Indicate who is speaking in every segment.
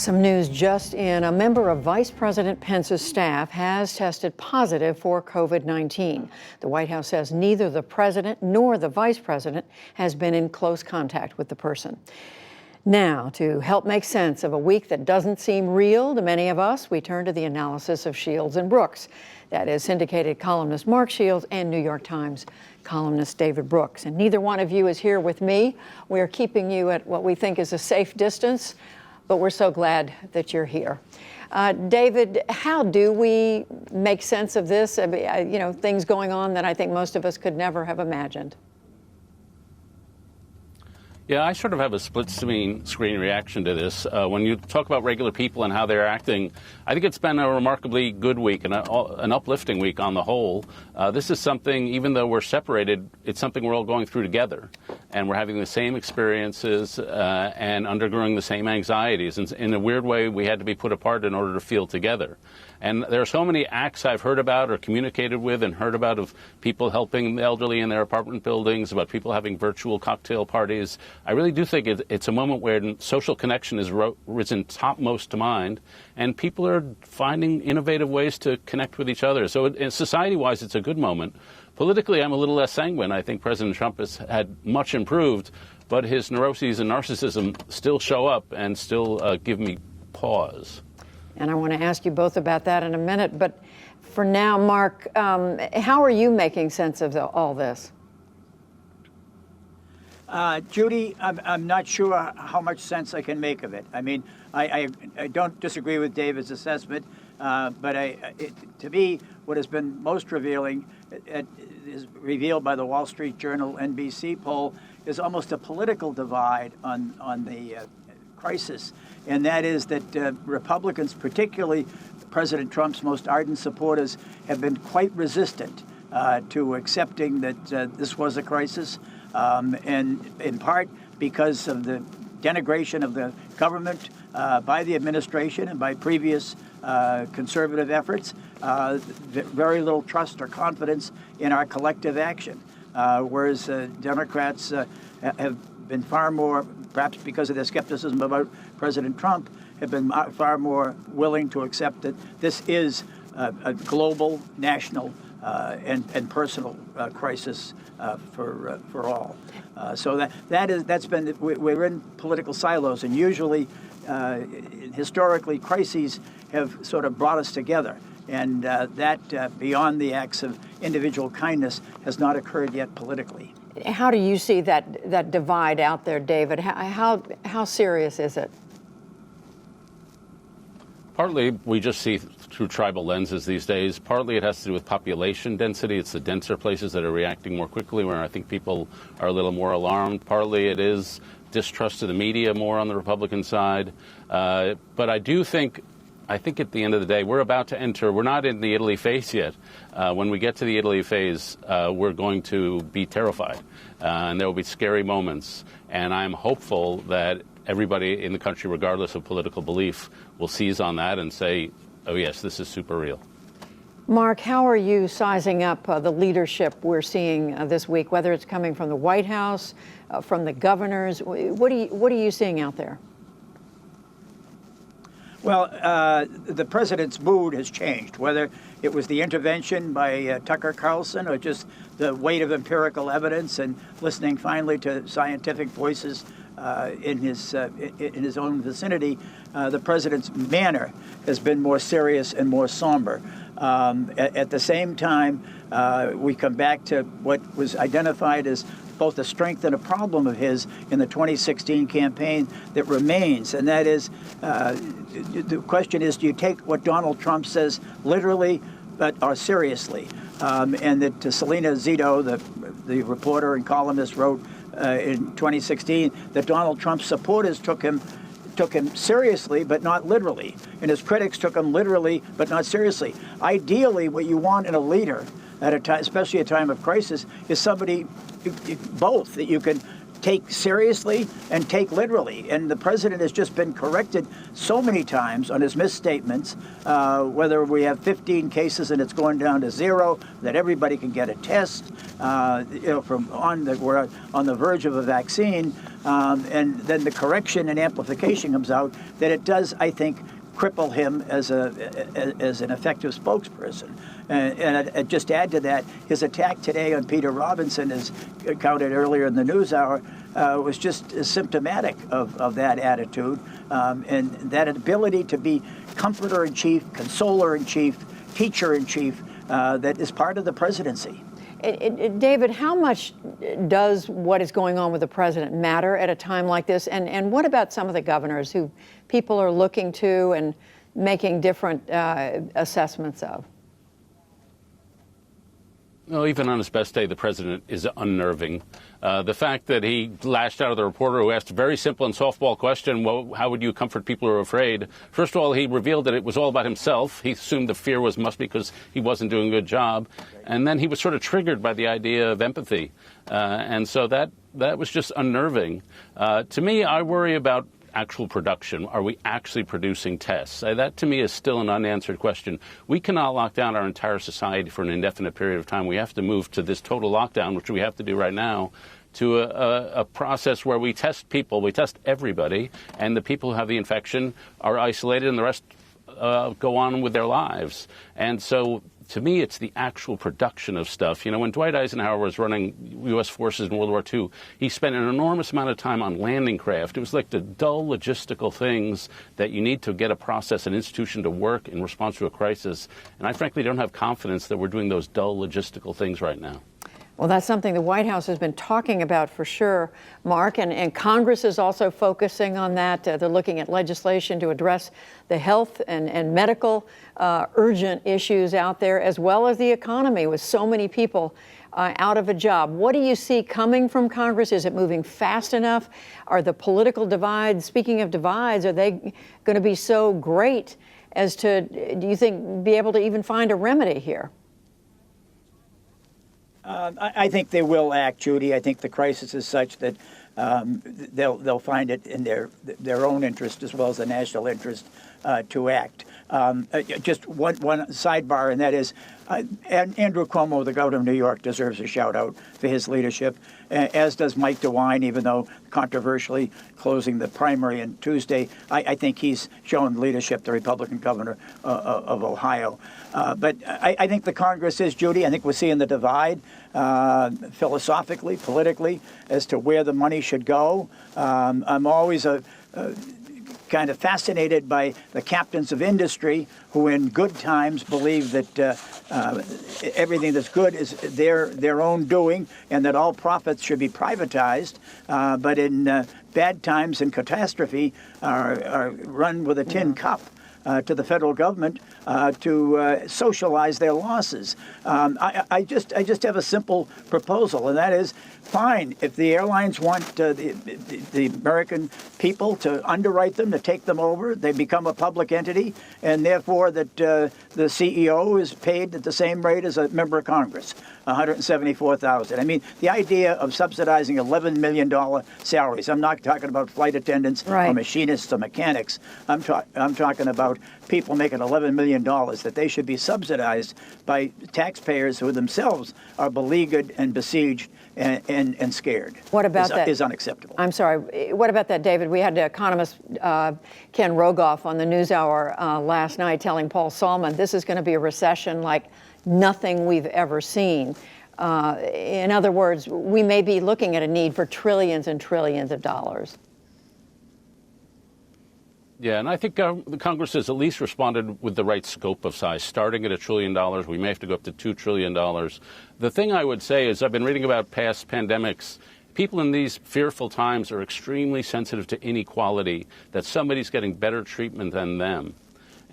Speaker 1: Some news just in. A member of Vice President Pence's staff has tested positive for COVID-19. The White House says neither the president nor the vice president has been in close contact with the person. Now, to help make sense of a week that doesn't seem real to many of us, we turn to the analysis of Shields and Brooks. That is syndicated columnist Mark Shields and New York Times columnist David Brooks. And neither one of you is here with me. We are keeping you at what we think is a safe distance, but we're so glad that you're here. David, how do we make sense of this? Things going on that I think most of us could never have imagined.
Speaker 2: Yeah, I sort of have a split-screen reaction to this. When you talk about regular people and how they're acting, I think it's been a remarkably good week and an uplifting week on the whole. This is something, even though we're separated, it's something we're all going through together. And we're having the same experiences and undergoing the same anxieties. And in a weird way, we had to be put apart in order to feel together. And there are so many acts I've heard about or communicated with and heard about of people helping the elderly in their apartment buildings, about people having virtual cocktail parties. I really do think it's a moment where social connection is risen topmost to mind, and people are finding innovative ways to connect with each other. So society-wise, it's a good moment. Politically, I'm a little less sanguine. I think President Trump has had much improved, but his neuroses and narcissism still show up and still give me pause.
Speaker 1: And I want to ask you both about that in a minute. But for now, Mark, how are you making sense of all this?
Speaker 3: Judy, I'm not sure how much sense I can make of it. I mean, I don't disagree with David's assessment, but to me, what has been most revealing is revealed by the Wall Street Journal NBC poll is almost a political divide on the crisis, and that is that Republicans, particularly President Trump's most ardent supporters, have been quite resistant to accepting that this was a crisis, and in part because of the denigration of the government by the administration and by previous conservative efforts, very little trust or confidence in our collective action, whereas Democrats have been far more, perhaps because of their skepticism about President Trump, have been far more willing to accept that this is a global, national, and personal crisis for all. So that's been, we're in political silos, and usually, historically, crises have sort of brought us together. And that, beyond the acts of individual kindness, has not occurred yet politically.
Speaker 1: How do you see that divide out there, David? How serious is it?
Speaker 2: Partly, we just see through tribal lenses these days. Partly, it has to do with population density. It's the denser places that are reacting more quickly, where I think people are a little more alarmed. Partly, it is distrust of the media more on the Republican side. But I think at the end of the day, we're about to enter, we're not in the Italy phase yet. When we get to the Italy phase, we're going to be terrified, and there will be scary moments. And I'm hopeful that everybody in the country, regardless of political belief, will seize on that and say, oh, yes, this is super real.
Speaker 1: Mark, how are you sizing up the leadership we're seeing this week, whether it's coming from the White House, from the governors? What are you seeing out there?
Speaker 3: Well, the president's mood has changed, whether it was the intervention by Tucker Carlson or just the weight of empirical evidence and listening finally to scientific voices in his own vicinity. The president's manner has been more serious and more somber. At the same time, we come back to what was identified as both a strength and a problem of his in the 2016 campaign that remains, and that is, the question is, do you take what Donald Trump says literally or seriously? And that Selena Zito, the reporter and columnist, wrote in 2016 that Donald Trump's supporters took him seriously, but not literally, and his critics took him literally, but not seriously. Ideally, what you want in a leader at a time, especially a time of crisis, is somebody both that you can take seriously and take literally. And the president has just been corrected so many times on his misstatements, whether we have 15 cases and it's going down to 0, that everybody can get a test, we're on the verge of a vaccine. And then the correction and amplification comes out that it does, I think, cripple him as an effective spokesperson. And I'd just add to that, his attack today on Peter Robinson, as counted earlier in the news hour, was just symptomatic of that attitude and that ability to be comforter-in-chief, consoler-in-chief, teacher-in-chief that is part of the presidency.
Speaker 1: David, how much does what is going on with the president matter at a time like this? And what about some of the governors who people are looking to and making different assessments of?
Speaker 2: Well, even on his best day, the president is unnerving. The fact that he lashed out at the reporter who asked a very simple and softball question, well, how would you comfort people who are afraid? First of all, he revealed that it was all about himself. He assumed the fear must be because he wasn't doing a good job. And then he was sort of triggered by the idea of empathy. And so that was just unnerving. To me, I worry about actual production. Are we actually producing tests? That, to me, is still an unanswered question. We cannot lock down our entire society for an indefinite period of time. We have to move to this total lockdown, which we have to do right now, to a process where we test people, we test everybody, and the people who have the infection are isolated and the rest go on with their lives. And so, to me, it's the actual production of stuff. You know, when Dwight Eisenhower was running U.S. forces in World War II, he spent an enormous amount of time on landing craft. It was like the dull logistical things that you need to get a process, an institution to work in response to a crisis. And I frankly don't have confidence that we're doing those dull logistical things right now.
Speaker 1: Well, that's something the White House has been talking about for sure, Mark, and Congress is also focusing on that. They're looking at legislation to address the health and medical urgent issues out there, as well as the economy with so many people out of a job. What do you see coming from Congress? Is it moving fast enough? Are the political divides, speaking of divides, are they going to be so great as to, do you think, be able to even find a remedy here?
Speaker 3: I think they will act, Judy. I think the crisis is such that they'll find it in their own interest as well as the national interest to act. Just one sidebar, and that is Andrew Cuomo, the governor of New York, deserves a shout out for his leadership, as does Mike DeWine, even though controversially closing the primary on Tuesday. I think he's shown leadership, the Republican governor of Ohio. But I think the Congress is, Judy, I think we're seeing the divide philosophically, politically, as to where the money should go. I'm always kind of fascinated by the captains of industry who in good times believe that everything that's good is their own doing and that all profits should be privatized, but in bad times and catastrophe are run with a tin cup to the federal government to socialize their losses. I just have a simple proposal, and that is, fine, if the airlines want the American people to underwrite them, to take them over, they become a public entity, and therefore that the CEO is paid at the same rate as a member of Congress, $174,000. I mean, the idea of subsidizing $11 million salaries. I'm not talking about flight attendants or machinists or mechanics. I'm talking about people making $11 million, that they should be subsidized by taxpayers who themselves are beleaguered and besieged and scared.
Speaker 1: What about that?
Speaker 3: Is unacceptable.
Speaker 1: I'm sorry. What about that, David? We had economist Ken Rogoff on the NewsHour last night telling Paul Solman this is going to be a recession like nothing we've ever seen. In other words, we may be looking at a need for trillions and trillions of dollars.
Speaker 2: Yeah, and I think the Congress has at least responded with the right scope of size. Starting at $1 trillion, we may have to go up to $2 trillion. The thing I would say is I've been reading about past pandemics. People in these fearful times are extremely sensitive to inequality, that somebody's getting better treatment than them.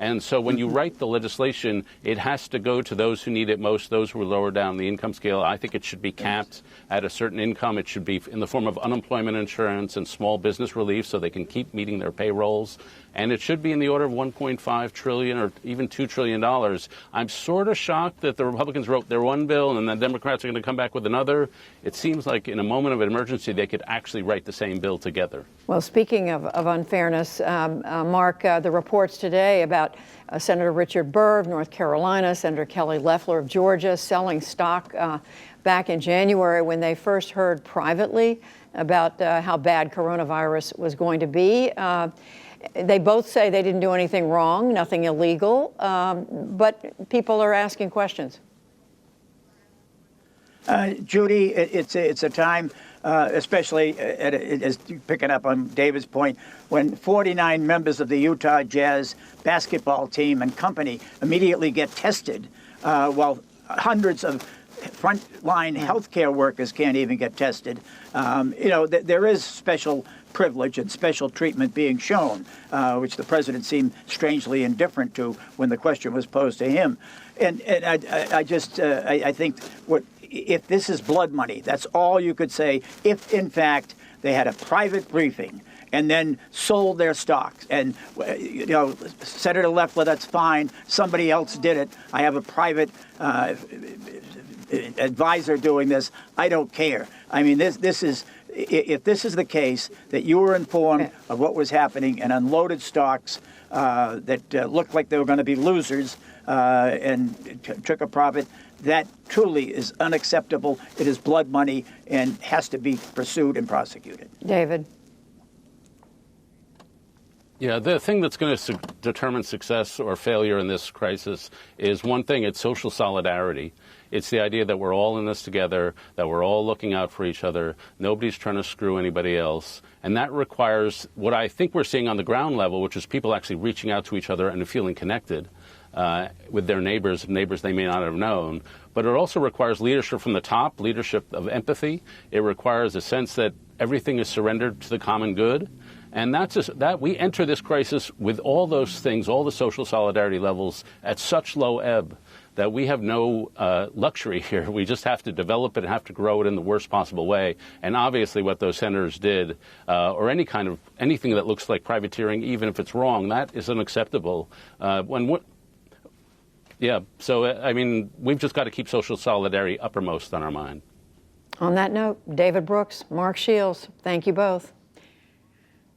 Speaker 2: And so when you write the legislation, it has to go to those who need it most, those who are lower down the income scale. I think it should be capped at a certain income. It should be in the form of unemployment insurance and small business relief so they can keep meeting their payrolls. And it should be in the order of $1.5 trillion or even $2 trillion. I'm sort of shocked that the Republicans wrote their one bill and the Democrats are going to come back with another. It seems like in a moment of emergency, they could actually write the same bill together.
Speaker 1: Well, speaking of unfairness, Mark, the reports today about Senator Richard Burr of North Carolina, Senator Kelly Loeffler of Georgia selling stock back in January when they first heard privately about how bad coronavirus was going to be. They both say they didn't do anything wrong, nothing illegal, but people are asking questions.
Speaker 3: Judy, it's a time, especially as picking up on David's point, when 49 members of the Utah Jazz basketball team and company immediately get tested, while hundreds of frontline healthcare workers can't even get tested. There is special privilege and special treatment being shown, which the president seemed strangely indifferent to when the question was posed to him. And I think if this is blood money, that's all you could say. If, in fact, they had a private briefing and then sold their stocks. And, Senator Loeffler, that's fine. Somebody else did it. I have a private advisor doing this. I don't care. I mean, this is, if this is the case, that you were informed of what was happening and unloaded stocks that looked like they were going to be losers and took a profit, that truly is unacceptable. It is blood money and has to be pursued and prosecuted.
Speaker 1: David.
Speaker 2: Yeah, the thing that's going to determine success or failure in this crisis is one thing, it's social solidarity. It's the idea that we're all in this together, that we're all looking out for each other. Nobody's trying to screw anybody else. And that requires what I think we're seeing on the ground level, which is people actually reaching out to each other and feeling connected with their neighbors they may not have known. But it also requires leadership from the top, leadership of empathy. It requires a sense that everything is surrendered to the common good. And that we enter this crisis with all those things, all the social solidarity levels at such low ebb that we have no luxury here. We just have to develop it and have to grow it in the worst possible way. And obviously what those senators did, or anything that looks like privateering, even if it's wrong, that is unacceptable. We've just got to keep social solidarity uppermost on our mind.
Speaker 1: On that note, David Brooks, Mark Shields, thank you both.